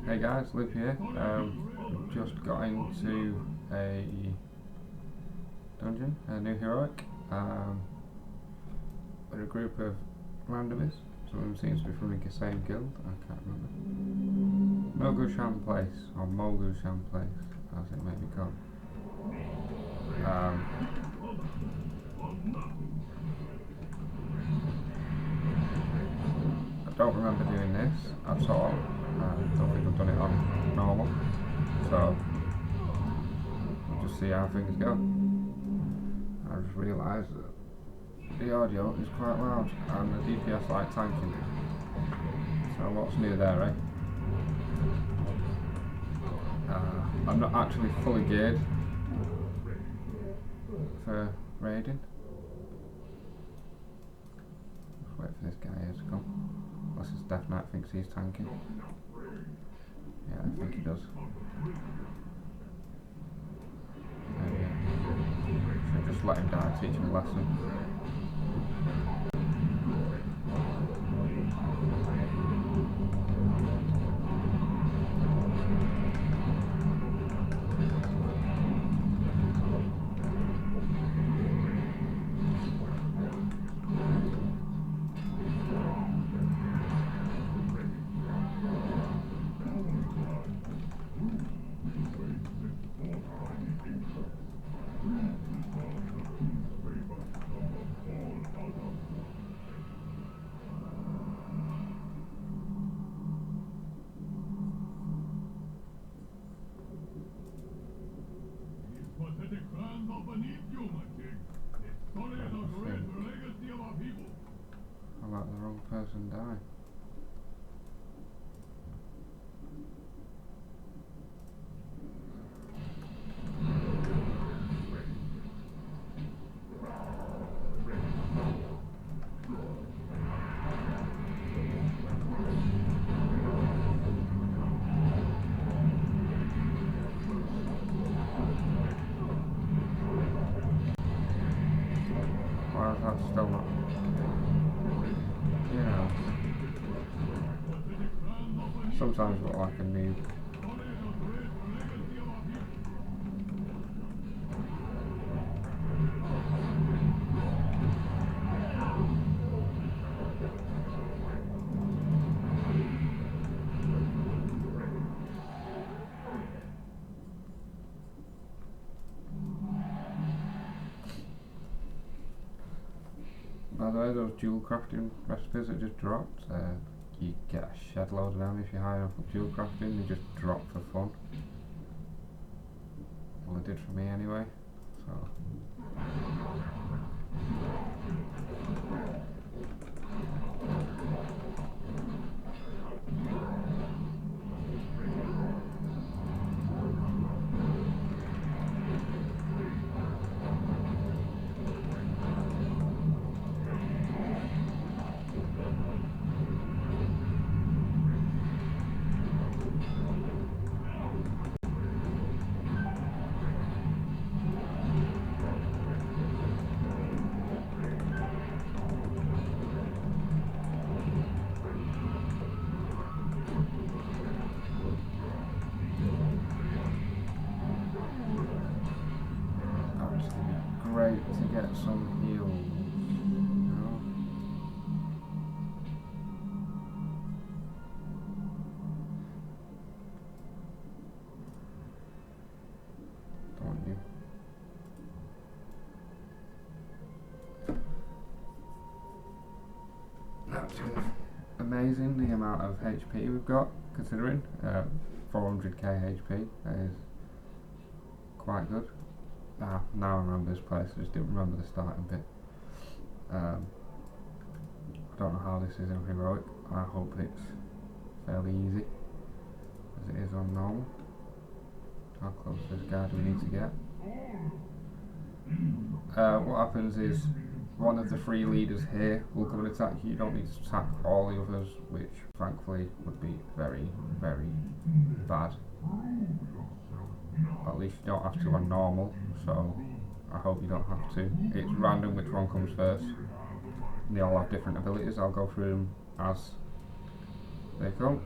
Hey guys, Lup here. Just got into a dungeon, a new heroic, with a group of randomers. Some of them seems to be from the same guild, I can't remember. Mogu'shan place, or Mogu'shan place, as it may be called. I don't remember doing this at all. I don't think I've done it on normal, so we'll just see how things go. I just realised that the audio is quite loud and the DPS like tanking. So what's new there, eh? I'm not actually fully geared for raiding. Just wait for this guy here to come. Unless his Death Knight thinks he's tanking. Yeah, I think he does. Maybe. Should just let him die, teach him a lesson. I let the wrong person die. Why is that still not? Yeah. Sometimes look like a noob. By the way, those dual crafting recipes that just dropped, you get a shed load of them if you're high enough with dual crafting. They just drop for fun. Well, they did for me anyway, so. Great to get some heals. No? Don't you? That's amazing the amount of HP we've got, considering 400k HP. That is quite good. Now I remember this place, I just didn't remember the starting bit. I don't know how this is in heroic. I hope it's fairly easy, as it is on normal. How close to this guy do we need to get? What happens is, one of the 3 leaders here will come and attack you. You don't need to attack all the others, which thankfully would be very, very bad. At least you don't have to on normal, so I hope you don't have to. It's random which one comes first. They all have different abilities. I'll go through them as They come.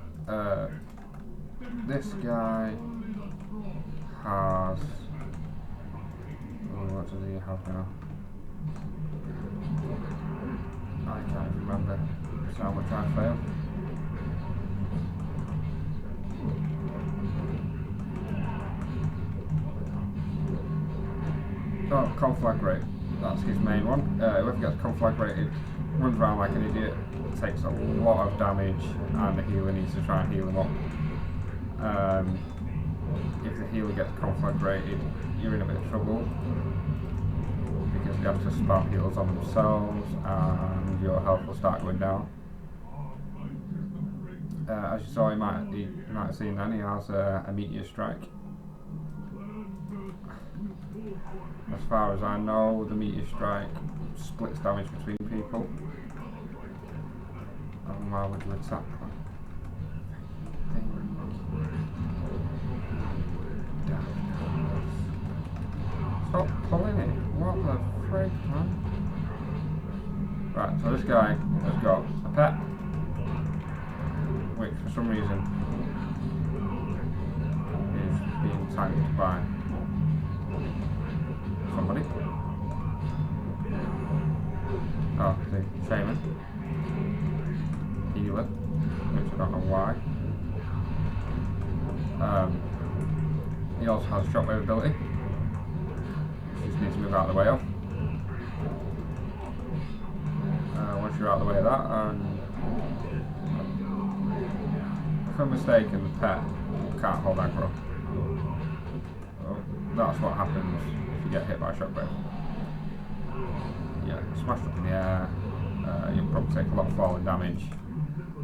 This guy has. Oh, what does he have now? I can't remember. So how much I failed. Oh, conflagrate. That's his main one. Whoever gets conflagrated runs around like an idiot, takes a lot of damage, and the healer needs to try and heal him up. If the healer gets conflagrated, you're in a bit of trouble because they have to spam heals on themselves and your health will start going down. As you saw, you might have seen then, he has a meteor strike. As far as I know, the meteor strike splits damage between people. And why would you attack that? Stop pulling it. What the frick, man? Right, so this guy has got a pet, which for some reason is being tanked by somebody. Oh, the shaman. Healer, which I don't know why. He also has shockwave ability. Just needs to move out of the way of. Once you're out of the way of that, and if I'm mistaken, the pet can't hold aggro. So that's what happens if you get hit by a shockwave. Yeah, smashed up in the air. You'll probably take a lot of falling damage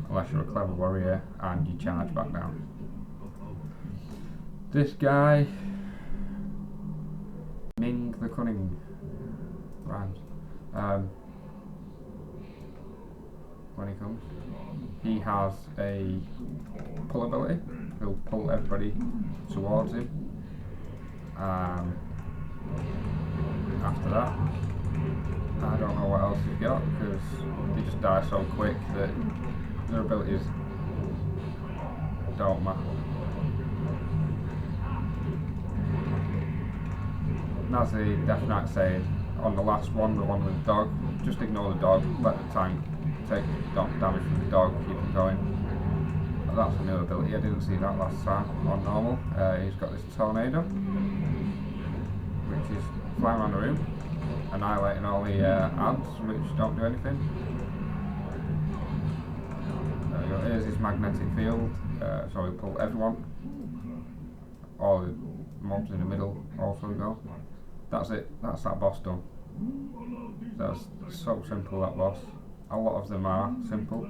unless you're a clever warrior and you charge back down. This guy, Ming the Cunning, rhymes. When he comes, he has a pull ability. He'll pull everybody towards him. After that, I don't know what else he's got because they just die so quick that their abilities don't matter. And as the Death Knight said on the last one, the one with the dog, just ignore the dog, let the tank take damage from the dog, keep it going. That's a new ability, I didn't see that last time on normal. He's got this tornado, which is flying around the room, annihilating all the ants, which don't do anything. Here's his magnetic field, so he'll pull everyone. All the mobs in the middle also go. That's it, that's that boss done. That's so simple, that boss. A lot of them are simple.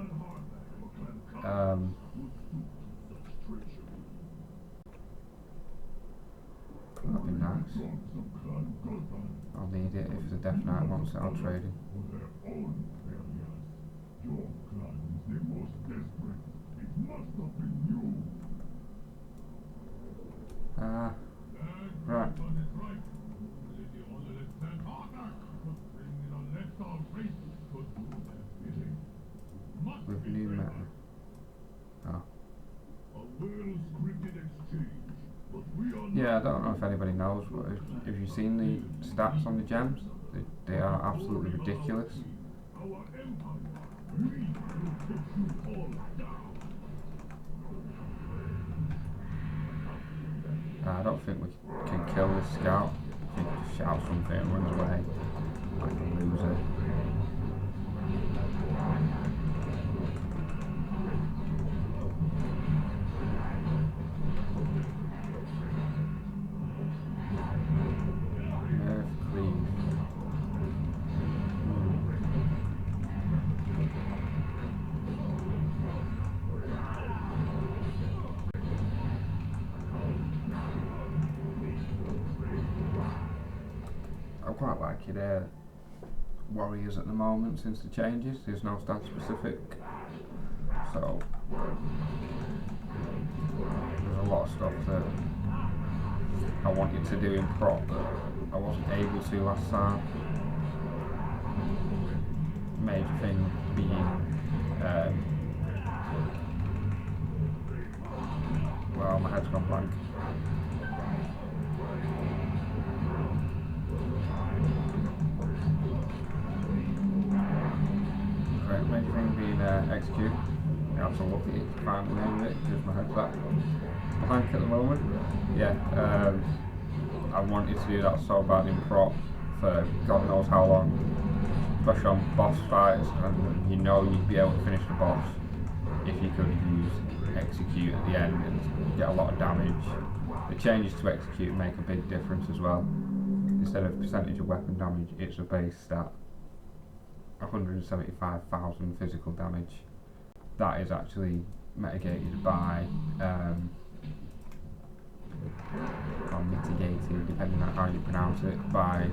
That'd be nice. I'll need it if the Death Knight wants it, I'll trade him. Right. With new meta. Oh. Yeah, I don't know if anybody knows, but have you seen the stats on the gems? They are absolutely ridiculous. I don't think we can kill this scout. I think he just shouts something and runs away like a loser. I quite like it. Warriors at the moment since the changes. There's no stat specific, so there's a lot of stuff that I wanted to do in prop that I wasn't able to last time. Major thing being head's gone blank. Great, main thing being execute. I have to look at it to find the name of it because my head's that blank at the moment. Yeah, I wanted to do that so bad in prop for God knows how long, especially on boss fights, and you know you'd be able to finish the boss if you could use execute at the end and get a lot of damage. The changes to execute make a big difference as well. Instead of percentage of weapon damage, it's a base stat. 175,000 physical damage. That is actually mitigated by or mitigated, depending on how you pronounce it, by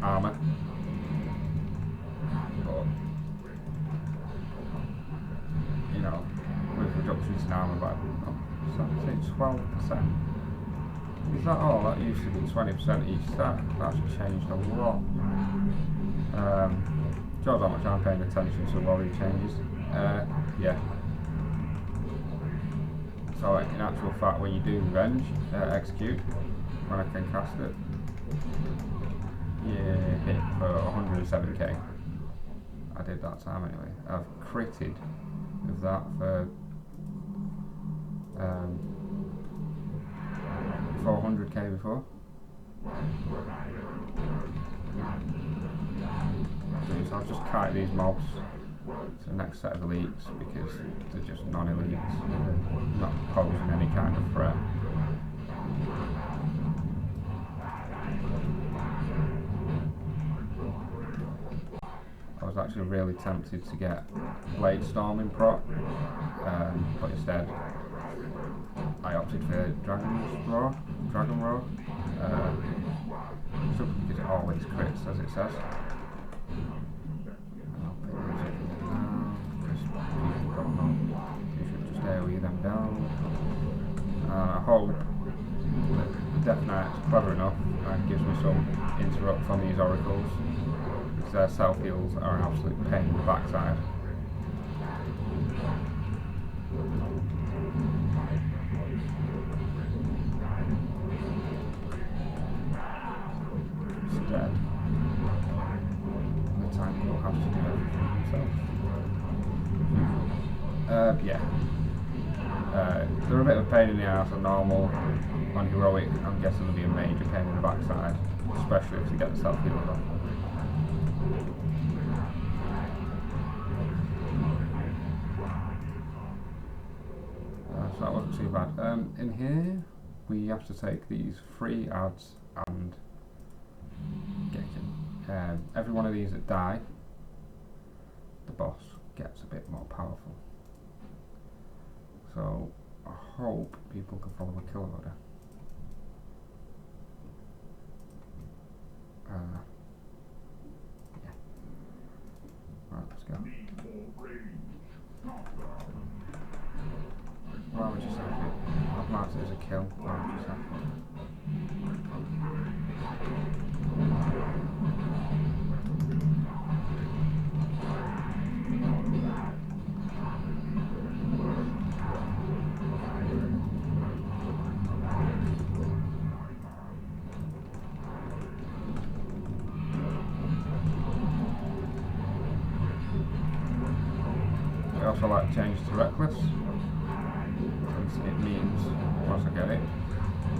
armour. But you know, with reductions in armour by, say 12%. Is that all? That used to be 20% each stat. That's changed a lot. Shows how much I'm paying attention to warrior changes. Yeah. So in actual fact, when you do revenge, execute, when I can cast it, you hit for 107k. I did that time anyway. I've critted with that for 400k before. So I'll just kite these mobs to the next set of elites because they're just non-elites, not posing any kind of threat. I was actually really tempted to get Blade Storm in prop, but instead I opted for Dragon Roar, simply because it always crits as it says. You should just AoE them down. I hope that the Death Knight's clever enough and gives me some interrupt on these oracles, because their self heals are an absolute pain in the backside. Instead, the tank will have to do everything himself. Yeah. They're a bit of a pain in the ass on normal. On heroic, I'm guessing they'll be a major pain in the backside, especially if they get the self heals off. So that wasn't too bad. In here, we have to take these 3 ads and get them. Every one of these that die, the boss gets a bit more powerful. So I hope people can follow the kill order. Yeah. Right, let's go. Why would you say it? I've marked it as a kill. Why would you say I also like to change to reckless, since it means once I get it,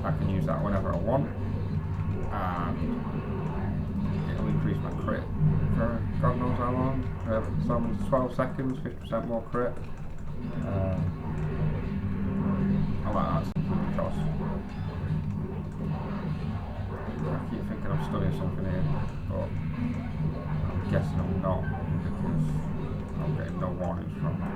I can use that whenever I want, and it'll increase my crit for God knows how long. Summons 12 seconds, 50% more crit. I like that because I keep thinking I'm studying something here, but I'm guessing I'm not, because I'm getting no warnings from it.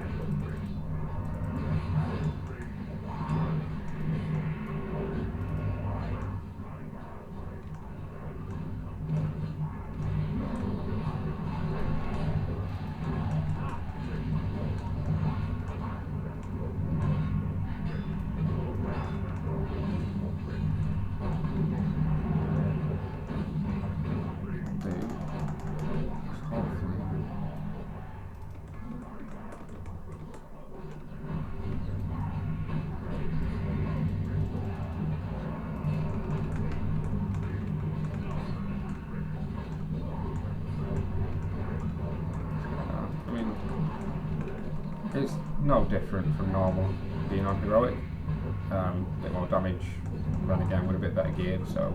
no different from normal being on heroic. A bit more damage, then again with a bit better gear, so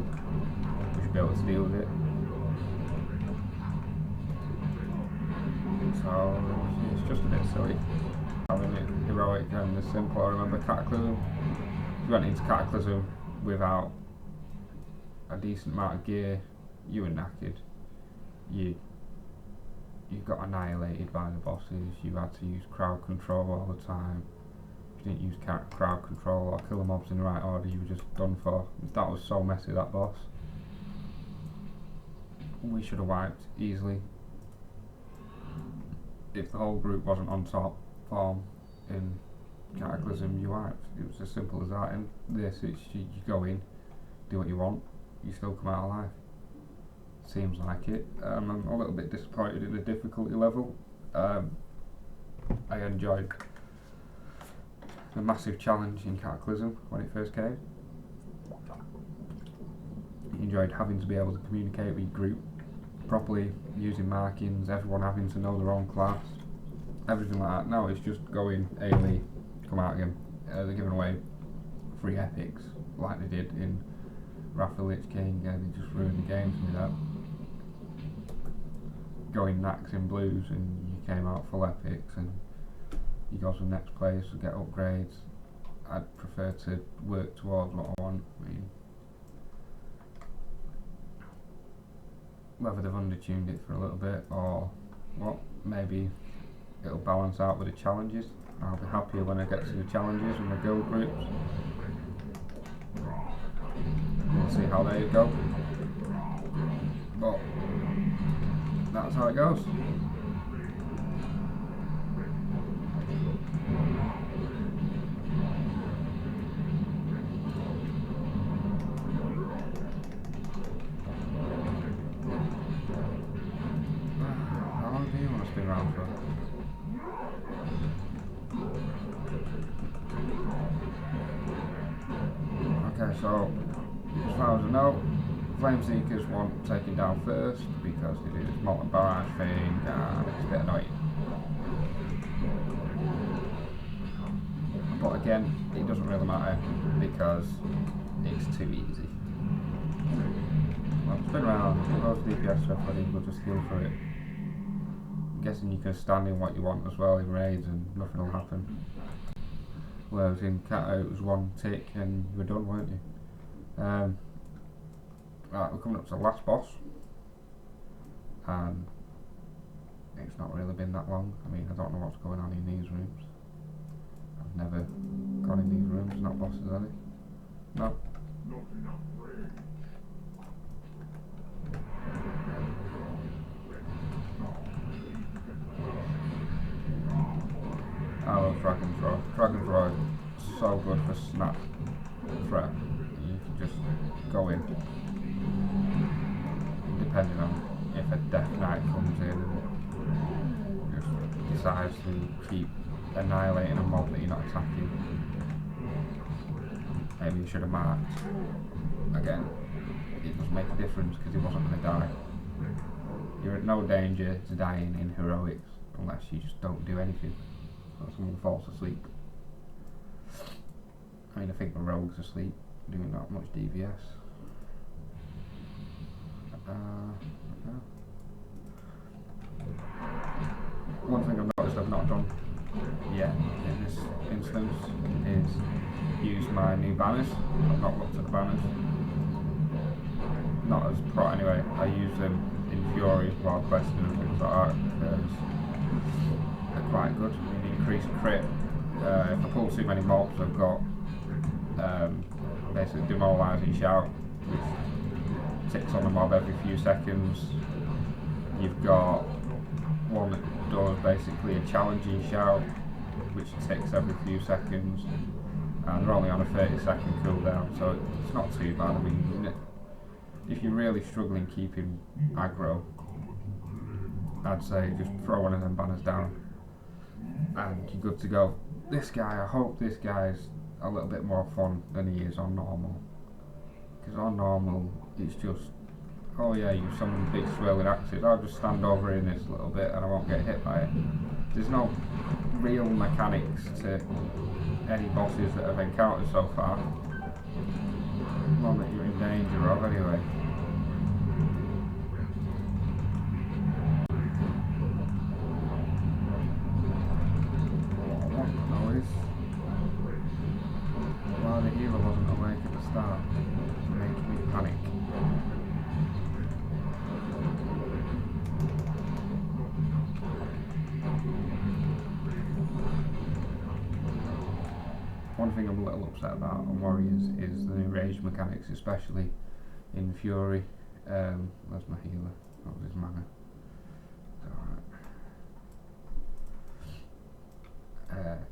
we should be able to deal with it. So it's just a bit silly having it heroic and the simple. I remember Cataclysm. If you went into Cataclysm without a decent amount of gear, you were knackered. You got annihilated by the bosses. You had to use crowd control all the time. If you didn't use crowd control or kill the mobs in the right order, you were just done for. That was so messy, that boss. We should have wiped easily. If the whole group wasn't on top form in Cataclysm, you wiped. It was as simple as that. In this, it's you go in, do what you want, you still come out alive. Seems like it. I'm a little bit disappointed in the difficulty level. I enjoyed the massive challenge in Cataclysm when it first came. I enjoyed having to be able to communicate with your group properly, using markings, everyone having to know their own class, everything like that. Now it's just go in, AoE, come out again. They're giving away free epics like they did in Wrath of the Lich King. They just ruined the game for me. That going Nax in blues and you came out full epics and you go to the next place to get upgrades. I'd prefer to work towards what I want. I mean, whether they've undertuned it for a little bit or what, maybe it'll balance out with the challenges. I'll be happier when I get to the challenges and the guild groups. We'll see how they go. But that's how it goes. How long do you want to spin around for? Okay, so as far as I know, Flame Seekers want taken down first because they do this molten barrage thing and it's a bit annoying. But again, it doesn't really matter because it's too easy. Well, spin around, those DPS stuff, I think we'll just heal for it. I'm guessing you can stand in what you want as well in raids and nothing will happen. Whereas in Cat it was one tick and you were done, weren't you? Right, we're coming up to the last boss, and it's not really been that long. I mean, I don't know what's going on in these rooms. I've never gone in these rooms, not bosses, are they? No. I love Dragon Throw. Dragon Throw is so good for snap threat. You can just go in. Depending on if a Death Knight comes in and just decides to keep annihilating a mob that you're not attacking. Maybe you should have marked. Again, it doesn't make a difference because he wasn't going to die. You're at no danger to dying in heroics unless you just don't do anything. Or someone falls asleep. I mean, I think the rogue's asleep, doing not much DPS. One thing I've noticed I've not done yet in this instance is use my new banners. I've not looked at the banners. Not as pro anyway. I use them in Fury while questing and things like that because they're quite good. They increase crit. If I pull too many mobs, I've got basically demoralising shout, which ticks on the mob every few seconds. You've got one that does basically a challenging shout, which ticks every few seconds, and they're only on a 30-second cooldown, so it's not too bad. I mean, if you're really struggling keeping aggro, I'd say just throw one of them banners down, and you're good to go. This guy, I hope this guy's a little bit more fun than he is on normal, because on normal it's just, oh yeah, you summon big swirling axes, I'll just stand over in this a little bit and I won't get hit by it. There's no real mechanics to any bosses that I've encountered so far. One that you're in danger of anyway. What noise? Why the healer wasn't awake at the start, making me panic. One thing I'm a little upset about on Warriors is the new rage mechanics, especially in Fury. Where's my healer? That was his mana.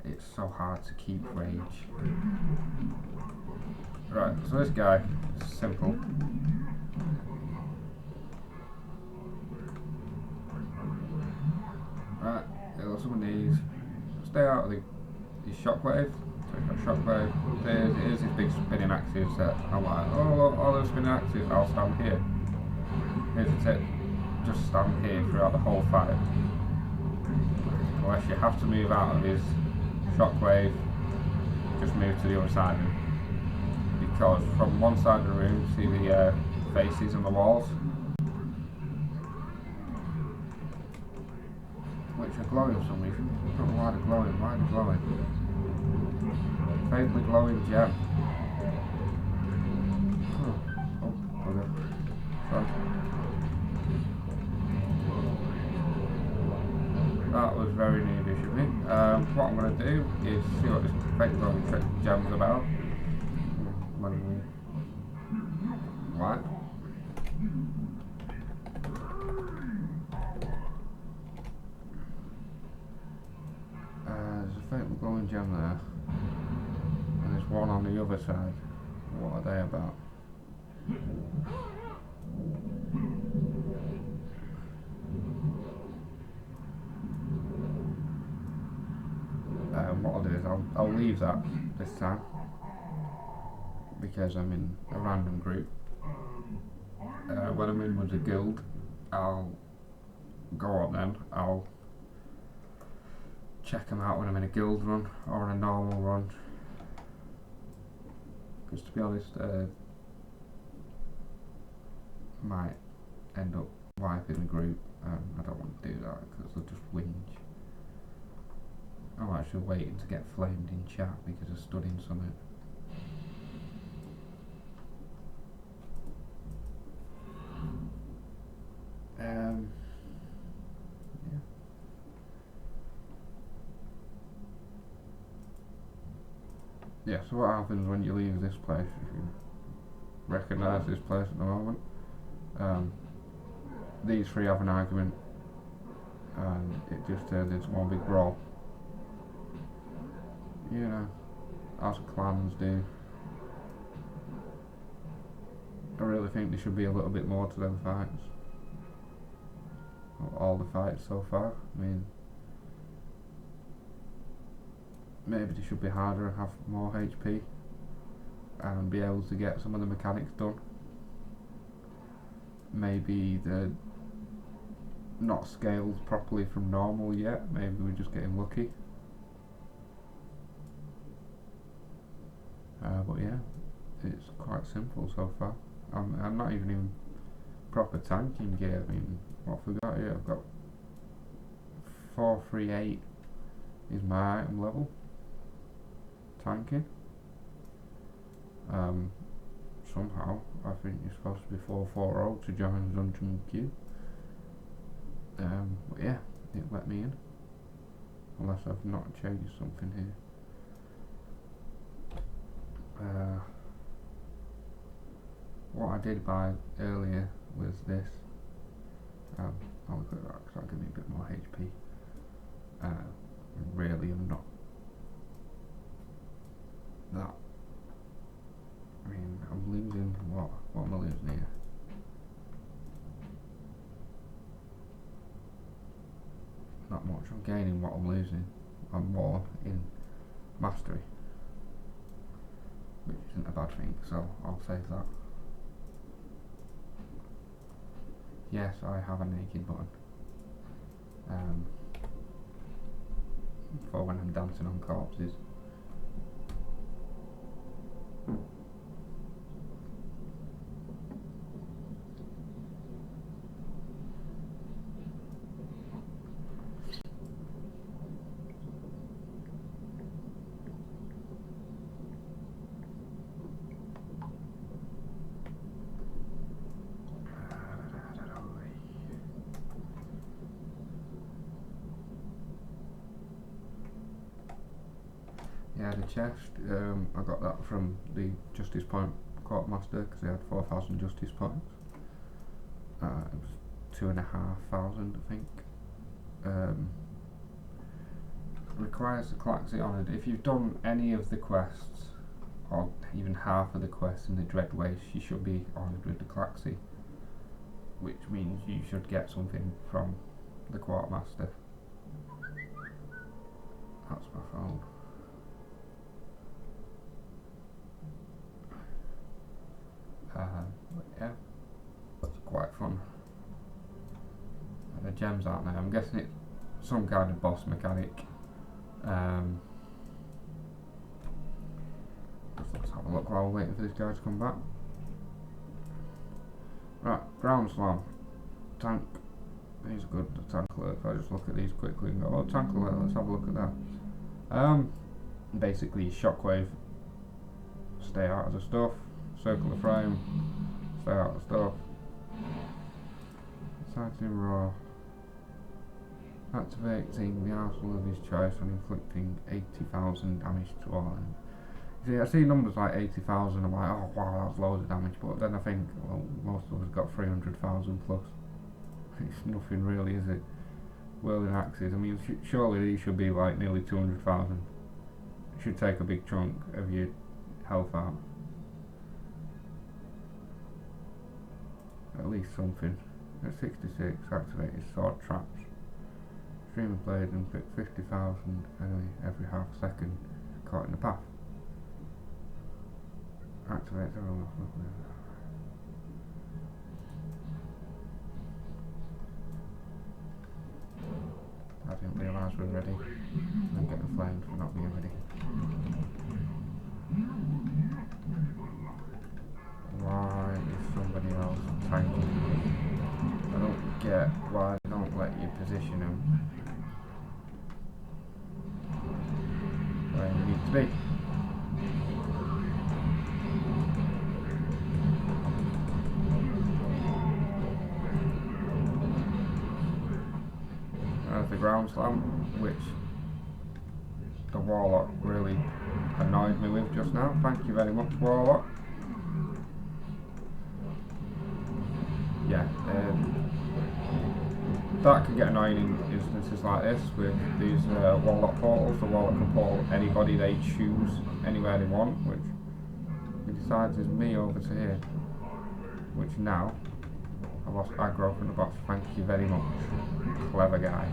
It's so hard to keep rage. Right, so this guy is simple. Right, heal some of these. Stay out of the shockwave. So he's got shockwave. Here's his big spinning axes that I'm like, oh, all those spinning axes, I'll stand here. Here's the tip. Just stand here throughout the whole fight. Unless you have to move out of his shockwave, just move to the other side of him. Because from one side of the room, see the faces on the walls, which are glowing for some reason. I don't know why they're glowing. Why are they glowing? Faintly glowing gem. Oh, okay. Sorry. That was very needish of me. What I'm going to do is see what this faintly glowing gem's about. What? There's a faintly glowing gem there, and there's one on the other side. What are they about? What I'll do is I'll leave that this time, because I'm in a random group. When I'm in with the guild, I'll go on then. I'll check them out when I'm in a guild run or in a normal run. Because to be honest, might end up wiping the group. I don't want to do that because they'll just whinge. I'm actually waiting to get flamed in chat because I stood in something. Yeah, so what happens when you leave this place, if you recognise this place at the moment, these three have an argument and it just turns into one big brawl. You know, as clans do. I really think there should be a little bit more to them fights. All the fights so far. I mean, maybe they should be harder and have more HP and be able to get some of the mechanics done. Maybe they're not scaled properly from normal yet. Maybe we're just getting lucky. But yeah, it's quite simple so far. I'm not even in proper tanking gear. I mean, what have we got here? I've got 438 is my item level. Tanking. Somehow I think you're supposed to be 440 to join the dungeon queue. But yeah, it let me in. Unless I've not changed something here. What I did buy earlier was this. I'll look at that because that'll give me a bit more HP. Really, I'm not that. I mean, I'm losing what? What am I losing here? Not much. I'm gaining what I'm losing. I'm more in mastery, which isn't a bad thing, so I'll save that. Yes, I have a naked button. for when I'm dancing on corpses. Yeah, the chest, I got that from the Justice Point Quartermaster because they had 4,000 Justice Points. It was 2,500, I think. Requires the Claxi honoured. If you've done any of the quests, or even half of the quests in the Dread Waste, you should be honoured with the Claxi, which means you should get something from the Quartermaster. That's my phone. But yeah, that's quite fun. The gems aren't there. I'm guessing it's some kind of boss mechanic. Let's have a look while we're waiting for this guy to come back. Right, ground slam. Tank. These are good. The tank alert. If I just look at these quickly and go, oh, tank alert, let's have a look at that. Basically, shockwave. Stay out of the stuff. Circle the frame. Stay out of the stuff. Sighting raw. Activating the arsenal of his choice and inflicting 80,000 damage to all enemies. See, I see numbers like 80,000, I'm like, oh wow, that's loads of damage, but then I think, well, most of us got 300,000 plus. It's nothing really, is it? Whirling axes, I mean, surely these should be like nearly 200,000. It should take a big chunk of your health out. At least something. At 66, activated sword traps. Stream of blades and 50,000 enemy every half second caught in the path. Activate the roll. I didn't realise we were ready. I'm getting flamed for not being ready. Why is somebody else tanking? I don't get why they don't let you position them where you need to be. There's the ground slam, which the Warlock really annoyed me with just now. Thank you very much, Warlock. Yeah, that can get annoying in instances like this with these Warlock portals. The Warlock can portal anybody they choose anywhere they want, which he decides is me over to here. Which now, I lost aggro from the box. Thank you very much. Clever guy.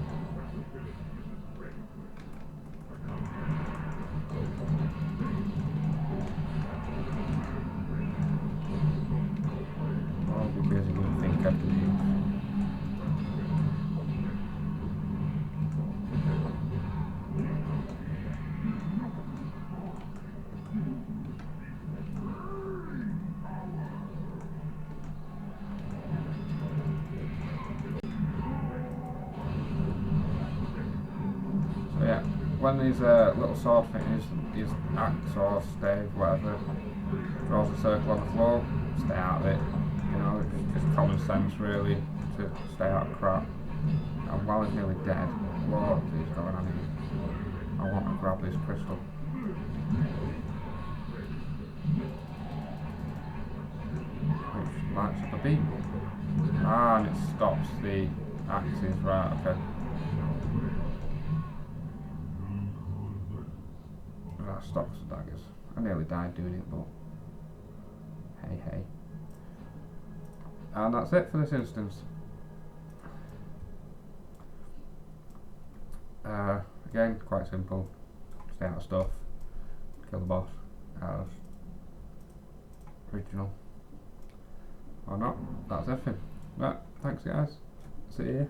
All because he didn't think I could use. So yeah, when these little sword thing is axe or stave, whatever, draws a circle on the floor, stay out of it. You know, it's just common sense really to stay out of crap. And while he's nearly dead, what is going on here? I want to grab this crystal. Which lights up a beam. Ah, and it stops the axes, right, okay. That stops the daggers. I nearly died doing it, but hey hey. And that's it for this instance. Again, quite simple. Stay out of stuff, kill the boss, as original. Or not, that's everything. Right, thanks guys. See you.